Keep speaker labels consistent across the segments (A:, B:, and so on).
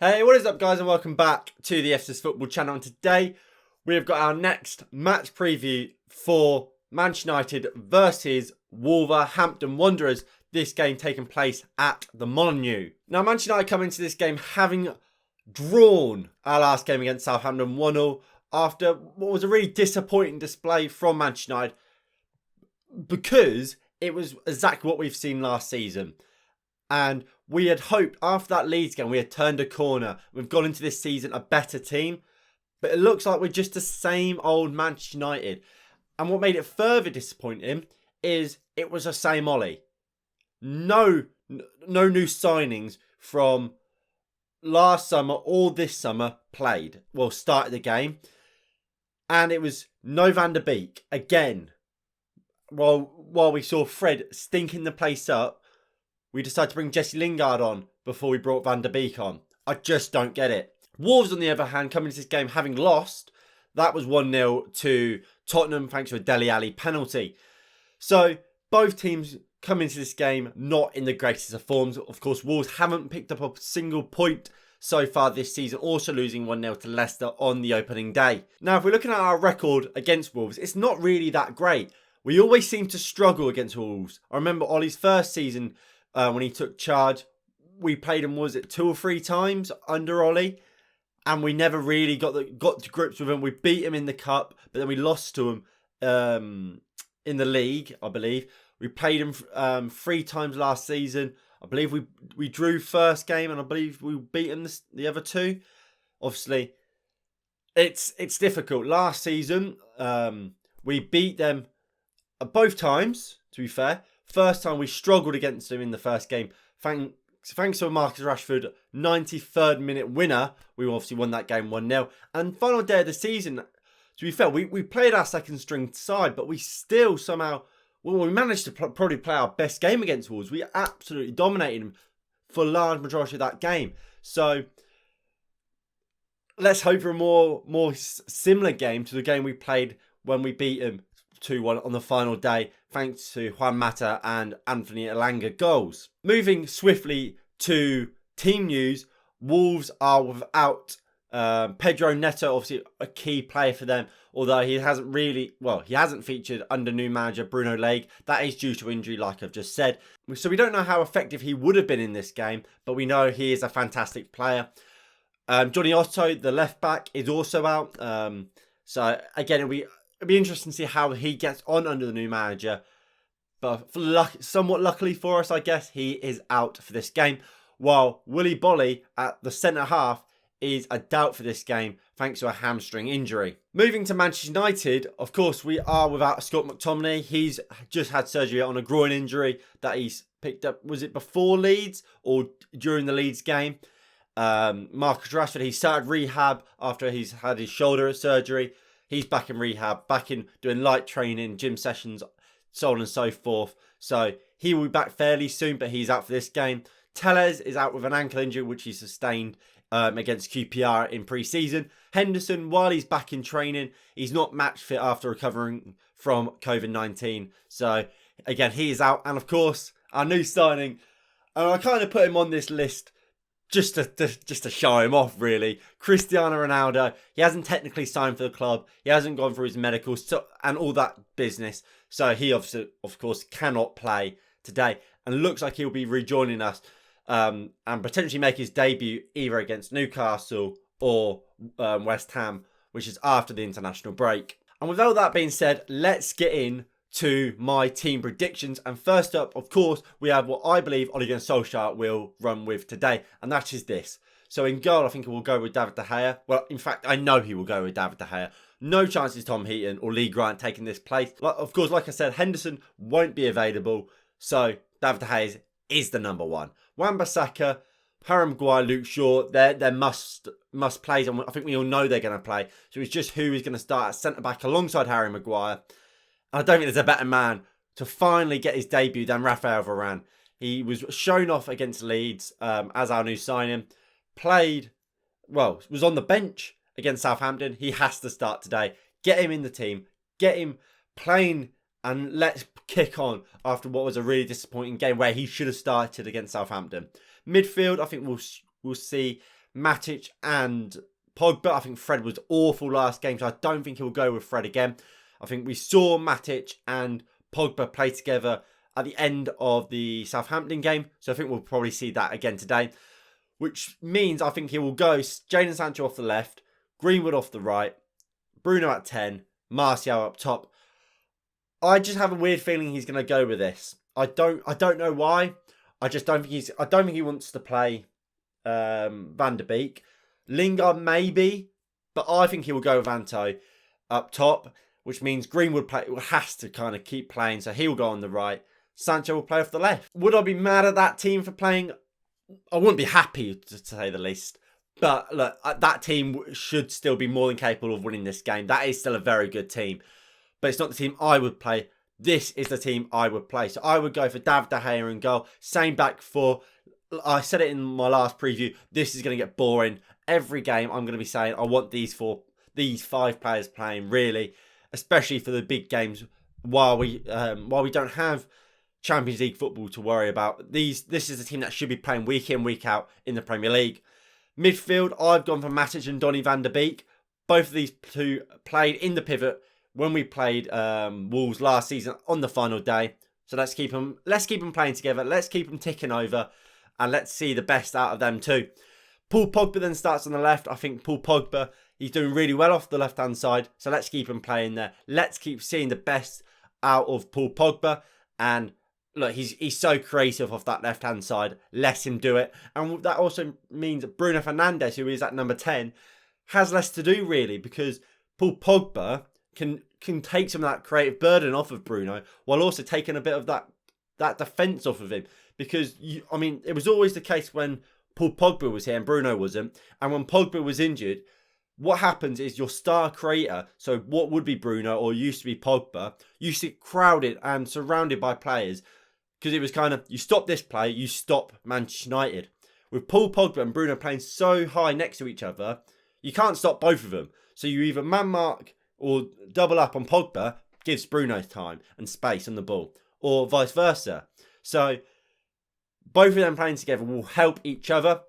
A: Hey, what is up guys, and welcome back to the FCS Football channel. And today we have got our next match preview for Manchester United versus Wolverhampton Wanderers. This game taking place at the Molineux. Now Manchester United come into this game having drawn our last game against Southampton 1-0 after what was a really disappointing display from Manchester United, because it was exactly what we've seen last season. And we had hoped after that Leeds game, we had turned a corner. We've gone into this season a better team. But it looks like we're just the same old Manchester United. And what made it further disappointing is it was the same Ollie. No new signings from last summer or this summer played. Well, started the game. And it was no Van der Beek again. While we saw Fred stinking the place up, we decided to bring Jesse Lingard on before we brought Van der Beek on. I just don't get it. Wolves, on the other hand, coming into this game having lost. That was 1-0 to Tottenham thanks to a Dele Alli penalty. So both teams come into this game not in the greatest of forms. Of course, Wolves haven't picked up a single point so far this season, also losing 1-0 to Leicester on the opening day. Now, if we're looking at our record against Wolves, it's not really that great. We always seem to struggle against Wolves. I remember Ollie's first season, when he took charge, we played him, was it 2 or 3 times under Ollie? And we never really got to grips with him. We beat him in the cup, but then we lost to him in the league, I believe. We played him 3 times last season. I believe we drew first game, and I believe we beat him the other 2. Obviously, it's difficult. Last season, we beat them both times, to be fair. First time we struggled against them in the first game. Thanks to a Marcus Rashford 93rd minute winner, we obviously won that game 1-0. And final day of the season, to be fair, we played our second string side, but we still somehow, we managed to probably play our best game against Wolves. We absolutely dominated them for a large majority of that game. So let's hope for a more similar game to the game we played when we beat them 2-1 on the final day, thanks to Juan Mata and Anthony Elanga goals. Moving swiftly to team news, Wolves are without Pedro Neto, obviously a key player for them, although he hasn't featured under new manager Bruno Lage. That is due to injury, like I've just said. So we don't know how effective he would have been in this game, but we know he is a fantastic player. Johnny Otto, the left back, is also out. So again, it'll be interesting to see how he gets on under the new manager. But somewhat luckily for us, I guess, he is out for this game. While Willy Bolly at the centre half is a doubt for this game, thanks to a hamstring injury. Moving to Manchester United, of course, we are without Scott McTominay. He's just had surgery on a groin injury that he's picked up. Was it before Leeds or during the Leeds game? Marcus Rashford, he started rehab after he's had his shoulder surgery. He's back in rehab, back in doing light training, gym sessions, so on and so forth. So he will be back fairly soon, but he's out for this game. Tellez is out with an ankle injury, which he sustained against QPR in pre-season. Henderson, while he's back in training, he's not match fit after recovering from COVID-19. So again, he is out. And of course, our new signing, and I kind of put him on this list just to show him off, really. Cristiano Ronaldo, he hasn't technically signed for the club. He hasn't gone through his medicals and all that business. So he obviously, of course, cannot play today. And looks like he'll be rejoining us and potentially make his debut either against Newcastle or West Ham, which is after the international break. And with all that being said, let's get in to my team predictions. And first up, of course, we have what I believe Ole Gunnar Solskjaer will run with today, and that is this. So in goal, I think he will go with David De Gea. Well, in fact, I know he will go with David De Gea. No chances Tom Heaton or Lee Grant taking this place. Of course, like I said, Henderson won't be available, so David De Gea is the number 1. Wan-Bissaka, Harry Maguire, Luke Shaw, they're must plays, and I think we all know they're going to play. So it's just who is going to start at centre-back alongside Harry Maguire. I don't think there's a better man to finally get his debut than Raphael Varane. He was shown off against Leeds as our new signing. Was on the bench against Southampton. He has to start today. Get him in the team. Get him playing, and let's kick on after what was a really disappointing game where he should have started against Southampton. Midfield, I think we'll see Matic and Pogba. I think Fred was awful last game, so I don't think he'll go with Fred again. I think we saw Matic and Pogba play together at the end of the Southampton game, so I think we'll probably see that again today, which means I think he will go Jadon Sancho off the left, Greenwood off the right, Bruno at 10, Martial up top. I just have a weird feeling he's going to go with this. I don't know why. I don't think he wants to play Van der Beek. Lingard maybe, but I think he will go with Anto up top, which means Greenwood has to kind of keep playing, so he will go on the right. Sancho will play off the left. Would I be mad at that team for playing? I wouldn't be happy, to say the least. But look, that team should still be more than capable of winning this game. That is still a very good team. But it's not the team I would play. This is the team I would play. So I would go for David De Gea in goal. Same back four. I said it in my last preview. This is going to get boring. Every game I'm going to be saying I want these 5 players playing, really. Especially for the big games while we don't have Champions League football to worry about. This is a team that should be playing week in, week out in the Premier League. Midfield, I've gone for Matic and Donny van der Beek. Both of these two played in the pivot when we played Wolves last season on the final day. So let's keep them playing together. Let's keep them ticking over, and let's see the best out of them too. Paul Pogba then starts on the left. I think Paul Pogba, he's doing really well off the left-hand side. So let's keep him playing there. Let's keep seeing the best out of Paul Pogba. And look, he's so creative off that left-hand side. Let him do it. And that also means that Bruno Fernandes, who is at number 10, has less to do, really, because Paul Pogba can take some of that creative burden off of Bruno while also taking a bit of that defence off of him. Because, it was always the case when Paul Pogba was here and Bruno wasn't. And when Pogba was injured, what happens is your star creator, so what would be Bruno or used to be Pogba, used to get crowded and surrounded by players. Because it was kind of, you stop this play, you stop Manchester United. With Paul Pogba and Bruno playing so high next to each other, you can't stop both of them. So you either man mark or double up on Pogba, gives Bruno time and space on the ball, or vice versa. So both of them playing together will help each other.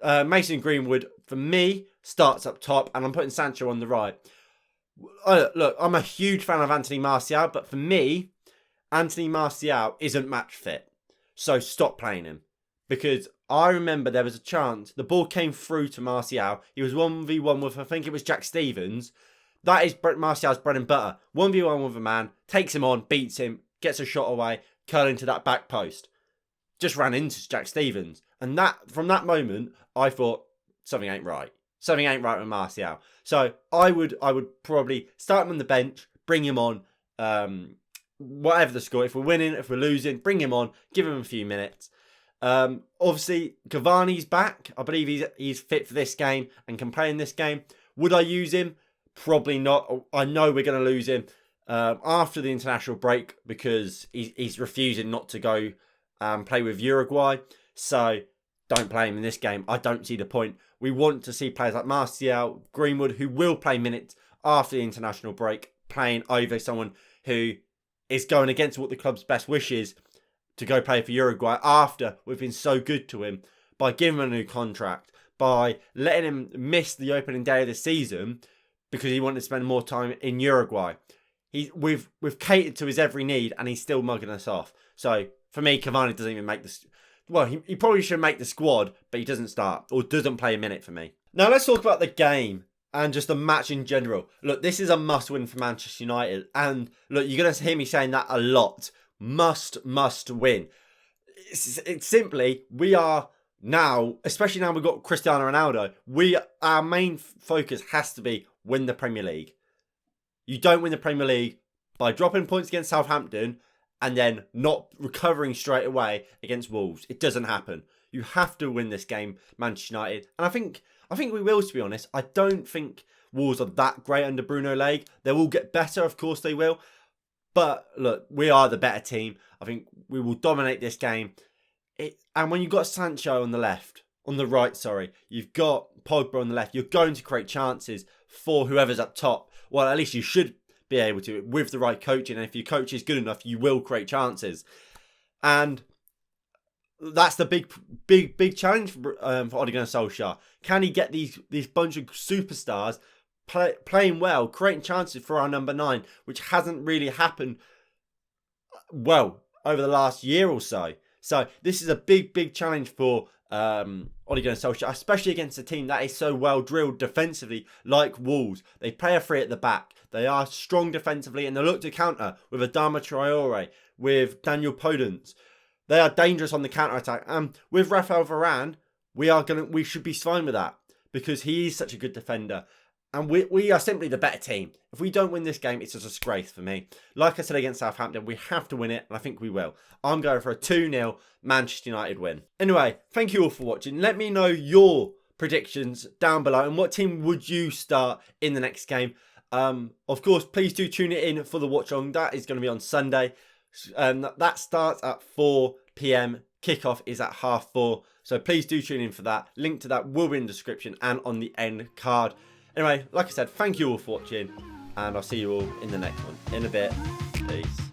A: Mason Greenwood, for me, starts up top, and I'm putting Sancho on the right. Look, I'm a huge fan of Anthony Martial, but for me, Anthony Martial isn't match fit. So stop playing him. Because I remember there was a chance, the ball came through to Martial. He was 1v1 with, I think it was Jack Stevens. That is Martial's bread and butter. 1v1 with a man, takes him on, beats him, gets a shot away, curling to that back post. Just ran into Jack Stevens. And from that moment, I thought, something ain't right. Something ain't right with Martial. So I would probably start him on the bench, bring him on, whatever the score. If we're winning, if we're losing, bring him on, give him a few minutes. Obviously, Cavani's back. I believe he's fit for this game and can play in this game. Would I use him? Probably not. I know we're going to lose him after the international break because he's refusing not to go play with Uruguay. So don't play him in this game. I don't see the point. We want to see players like Martial, Greenwood, who will play minutes after the international break, playing over someone who is going against what the club's best wishes to go play for Uruguay after we've been so good to him by giving him a new contract, by letting him miss the opening day of the season because he wanted to spend more time in Uruguay. We've catered to his every need and he's still mugging us off. So for me, Cavani doesn't even make this. Well, he probably should make the squad, but he doesn't start or doesn't play a minute for me. Now let's talk about the game and just the match in general. Look, this is a must-win for Manchester United. And look, you're going to hear me saying that a lot. Must win. It's simply, we are now, especially now we've got Cristiano Ronaldo, our main focus has to be win the Premier League. You don't win the Premier League by dropping points against Southampton and then not recovering straight away against Wolves. It doesn't happen. You have to win this game, Manchester United. And I think we will, to be honest. I don't think Wolves are that great under Bruno Lage. They will get better, of course they will. But look, we are the better team. I think we will dominate this game. And when you've got Sancho on the right, you've got Pogba on the left, you're going to create chances for whoever's up top. Well, at least you should be able to with the right coaching. And if your coach is good enough, you will create chances. And that's the big challenge for Ole Gunnar Solskjaer. Can he get these bunch of superstars playing well, creating chances for our number 9, which hasn't really happened well over the last year or so. So this is a big challenge for Ole Gunnar Solskjaer, especially against a team that is so well drilled defensively like Wolves. They play a 3 at the back. They are strong defensively, and they look to counter with Adama Traore, with Daniel Podence. They are dangerous on the counter-attack. And with Rafael Varane, we should be fine with that, because he is such a good defender. And we are simply the better team. If we don't win this game, it's a disgrace for me. Like I said against Southampton, we have to win it, and I think we will. I'm going for a 2-0 Manchester United win. Anyway, thank you all for watching. Let me know your predictions down below, and what team would you start in the next game. Of course, please do tune it in for the watch-along. That is going to be on Sunday. That starts at 4 p.m. Kickoff is at 4:30. So please do tune in for that. Link to that will be in the description and on the end card. Anyway, like I said, thank you all for watching, and I'll see you all in the next one. In a bit. Peace.